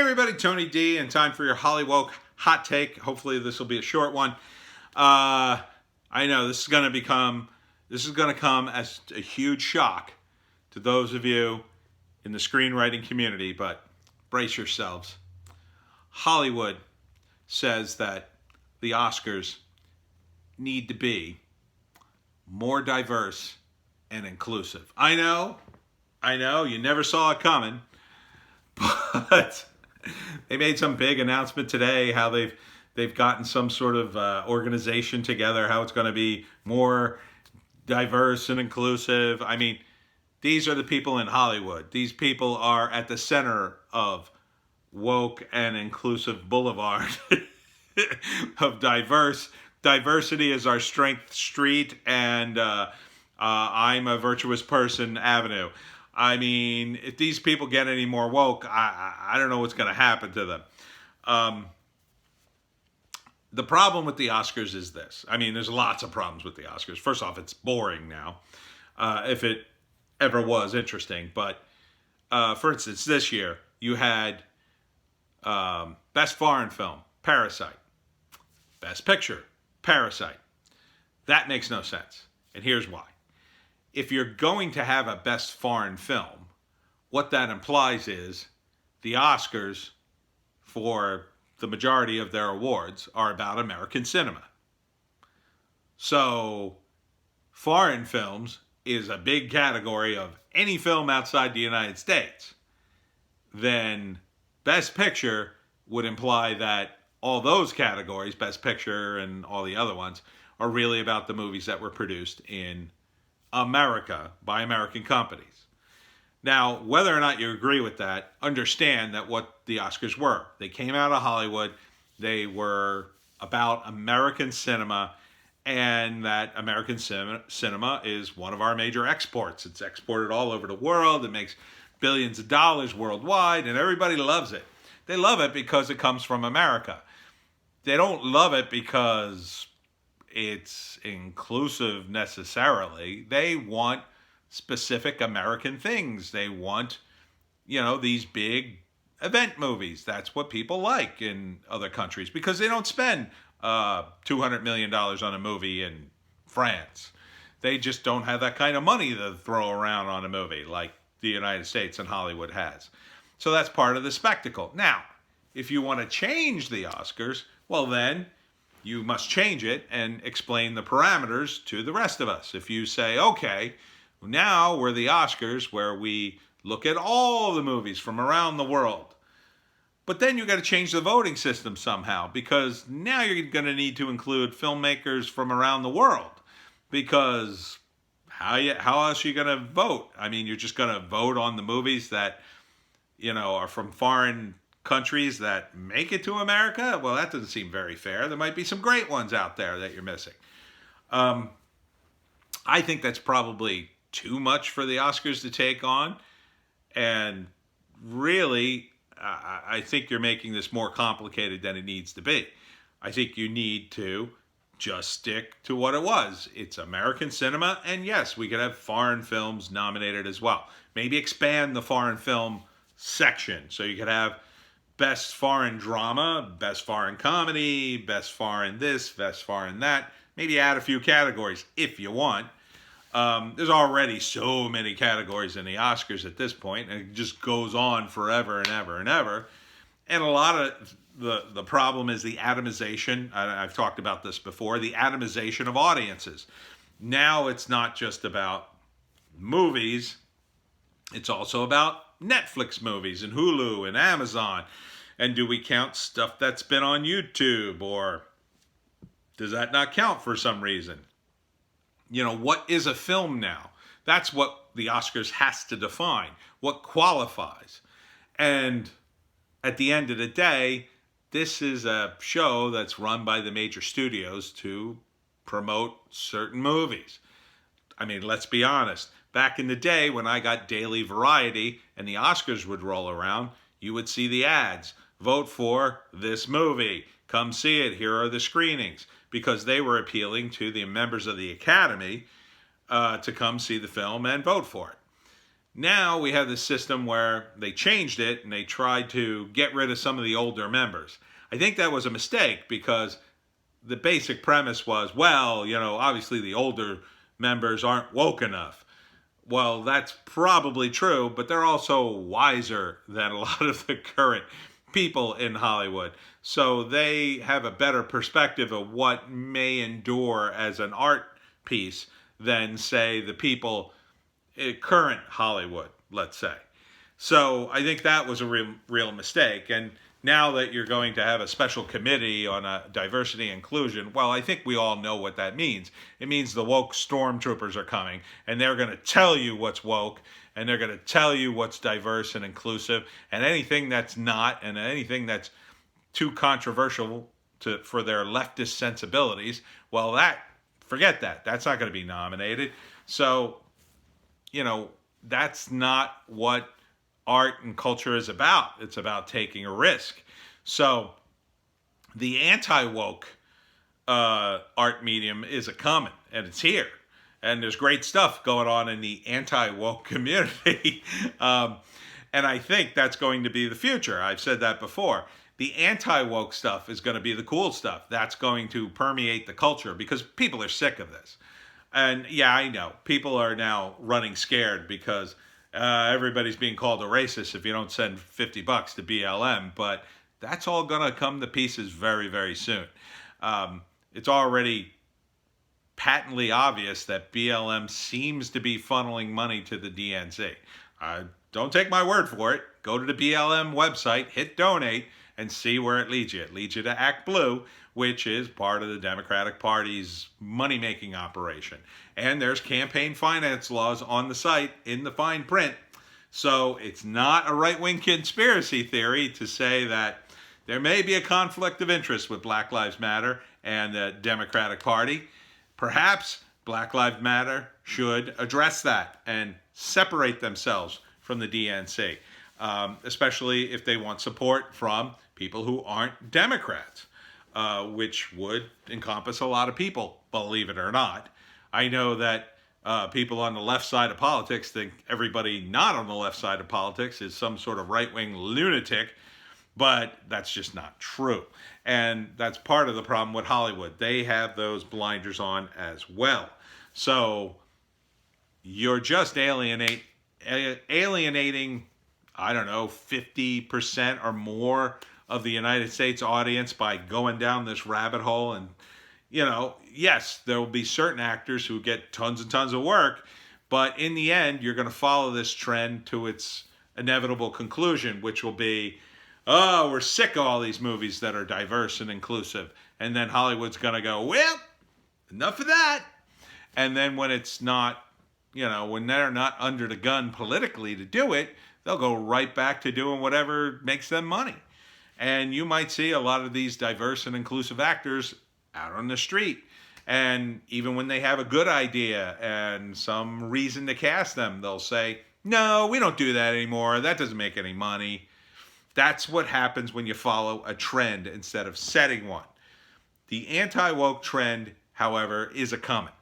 everybody, Tony D, and time for your Hollywoke hot take. Hopefully this will be a short one. I know this is going to come as a huge shock to those of you in the screenwriting community, but brace yourselves. Hollywood says that the Oscars need to be more diverse and inclusive. I know, you never saw it coming, but they made some big announcement today how they've gotten some sort of organization together, how it's going to be more diverse and inclusive. I mean, these are the people in Hollywood. These people are at the center of woke and inclusive boulevard of diversity is our strength street, and I'm a virtuous person avenue. I mean, if these people get any more woke, I don't know what's going to happen to them. The problem with the Oscars is this. I mean, there's lots of problems with the Oscars. First off, it's boring now, if it ever was interesting. But for instance, this year, you had Best Foreign Film, Parasite. Best Picture, Parasite. That makes no sense. And here's why. If you're going to have a Best Foreign Film, what that implies is the Oscars, for the majority of their awards, are about American cinema. So, foreign films is a big category of any film outside the United States. Then Best Picture would imply that all those categories, Best Picture and all the other ones, are really about the movies that were produced in America by American companies. Now, whether or not you agree with that, understand that what the Oscars were. They came out of Hollywood. They were about American cinema, and that American cinema is one of our major exports. It's exported all over the world. It makes billions of dollars worldwide, and everybody loves it. They love it because it comes from America. They don't love it because it's inclusive necessarily. They want specific American things. They want, these big event movies. That's what people like in other countries because they don't spend $200 million on a movie in France. They just don't have that kind of money to throw around on a movie like the United States and Hollywood has. So that's part of the spectacle. Now, if you want to change the Oscars, well then, you must change it and explain the parameters to the rest of us. If you say, okay, now we're the Oscars where we look at all the movies from around the world. But then you got to change the voting system somehow, because now you're going to need to include filmmakers from around the world. Because how else are you going to vote? I mean, you're just going to vote on the movies that, are from foreign countries that make it to America? Well, that doesn't seem very fair. There might be some great ones out there that you're missing. I think that's probably too much for the Oscars to take on. And really, I think you're making this more complicated than it needs to be. I think you need to just stick to what it was. It's American cinema, and yes, we could have foreign films nominated as well. Maybe expand the foreign film section so you could have Best Foreign Drama, Best Foreign Comedy, Best Foreign this, Best Foreign that. Maybe add a few categories if you want. There's already so many categories in the Oscars at this point, and it just goes on forever and ever and ever. And a lot of the problem is the atomization. I've talked about this before, the atomization of audiences. Now it's not just about movies. It's also about Netflix movies and Hulu and Amazon. And do we count stuff that's been on YouTube, or does that not count for some reason? What is a film now? That's what the Oscars has to define. What qualifies? And at the end of the day, this is a show that's run by the major studios to promote certain movies. I mean, let's be honest. Back in the day when I got daily variety and the Oscars would roll around, you would see the ads. Vote for this movie. Come see it. Here are the screenings. Because they were appealing to the members of the Academy to come see the film and vote for it. Now we have this system where they changed it and they tried to get rid of some of the older members. I think that was a mistake because the basic premise was, well, obviously the older members aren't woke enough. Well, that's probably true, but they're also wiser than a lot of the current people in Hollywood. So they have a better perspective of what may endure as an art piece than, say, the people in current Hollywood, let's say. So I think that was a real mistake. And now that you're going to have a special committee on diversity and inclusion, well, I think we all know what that means. It means the woke stormtroopers are coming, and they're going to tell you what's woke, and they're going to tell you what's diverse and inclusive, and anything that's not, and anything that's too controversial for their leftist sensibilities, well, forget that. That's not going to be nominated. So, that's not what art and culture is about. It's about taking a risk. So the anti-woke art medium is a coming, and it's here. And there's great stuff going on in the anti-woke community. And I think that's going to be the future. I've said that before. The anti-woke stuff is going to be the cool stuff. That's going to permeate the culture because people are sick of this. And yeah, I know. People are now running scared because everybody's being called a racist if you don't send $50 to BLM, but that's all going to come to pieces very, very soon. It's already patently obvious that BLM seems to be funneling money to the DNC. Don't take my word for it. Go to the BLM website, hit donate, and see where it leads you. It leads you to Act Blue, which is part of the Democratic Party's money-making operation. And there's campaign finance laws on the site in the fine print. So it's not a right-wing conspiracy theory to say that there may be a conflict of interest with Black Lives Matter and the Democratic Party. Perhaps Black Lives Matter should address that and separate themselves from the DNC, especially if they want support from people who aren't Democrats. Which would encompass a lot of people, believe it or not. I know that people on the left side of politics think everybody not on the left side of politics is some sort of right-wing lunatic, but that's just not true. And that's part of the problem with Hollywood. They have those blinders on as well. So you're just alienating, I don't know, 50% or more of the United States audience by going down this rabbit hole. And, yes, there will be certain actors who get tons and tons of work, but in the end, you're going to follow this trend to its inevitable conclusion, which will be, oh, we're sick of all these movies that are diverse and inclusive. And then Hollywood's going to go, well, enough of that. And then when it's not, when they're not under the gun politically to do it, they'll go right back to doing whatever makes them money. And you might see a lot of these diverse and inclusive actors out on the street. And even when they have a good idea and some reason to cast them, they'll say, no, we don't do that anymore. That doesn't make any money. That's what happens when you follow a trend instead of setting one. The anti-woke trend, however, is a coming.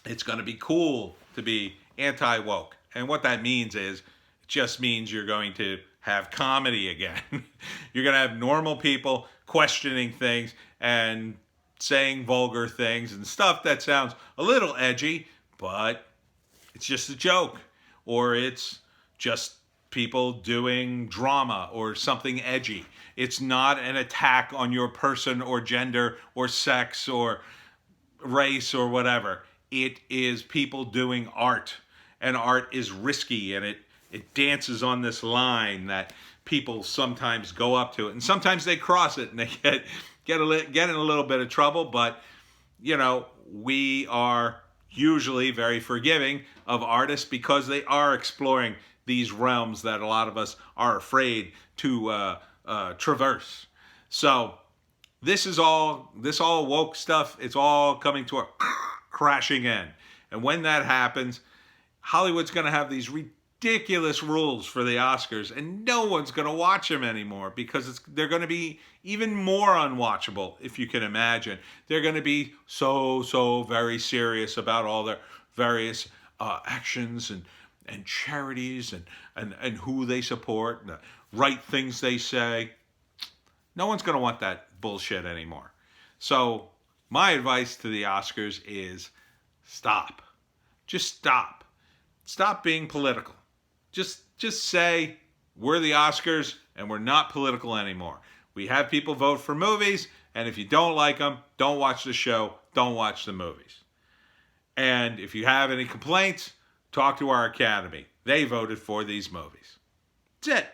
It's going to be cool to be anti-woke. And what that means is, it just means you're going to have comedy again. You're going to have normal people questioning things and saying vulgar things and stuff that sounds a little edgy, but it's just a joke. Or it's just people doing drama or something edgy. It's not an attack on your person or gender or sex or race or whatever. It is people doing art. And art is risky, and it dances on this line that people sometimes go up to it, and sometimes they cross it and they get in a little bit of trouble. But we are usually very forgiving of artists because they are exploring these realms that a lot of us are afraid to traverse. So this all woke stuff, it's all coming to a crashing end. And when that happens, Hollywood's going to have these ridiculous rules for the Oscars, and no one's going to watch them anymore because they're going to be even more unwatchable, if you can imagine. They're going to be so very serious about all their various actions and charities and who they support and the right things they say. No one's going to want that bullshit anymore. So my advice to the Oscars is stop. Just stop. Stop being political. Just say we're the Oscars and we're not political anymore. We have people vote for movies, and if you don't like them, don't watch the show, don't watch the movies. And if you have any complaints, talk to our Academy. They voted for these movies. That's it.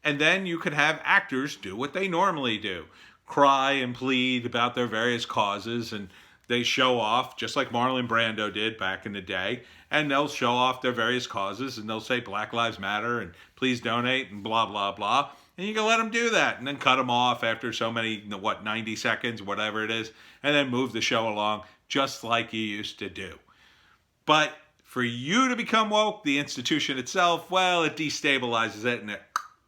And then you can have actors do what they normally do. Cry and plead about their various causes, and they show off, just like Marlon Brando did back in the day, and they'll show off their various causes, and they'll say Black Lives Matter, and please donate, and blah, blah, blah. And you can let them do that, and then cut them off after so many, 90 seconds, whatever it is, and then move the show along, just like you used to do. But for you to become woke, the institution itself, well, it destabilizes it, and it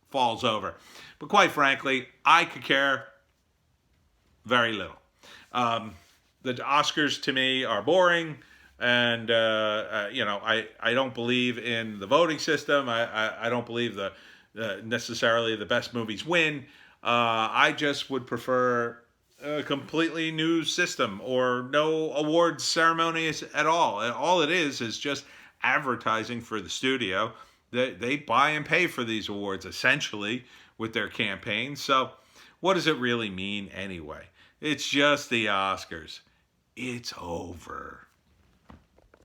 falls over. But quite frankly, I could care very little. The Oscars to me are boring, and I don't believe in the voting system. I don't believe necessarily the best movies win. I just would prefer a completely new system or no awards ceremonies at all. All it is just advertising for the studio. They buy and pay for these awards essentially with their campaigns. So what does it really mean anyway? It's just the Oscars. It's over.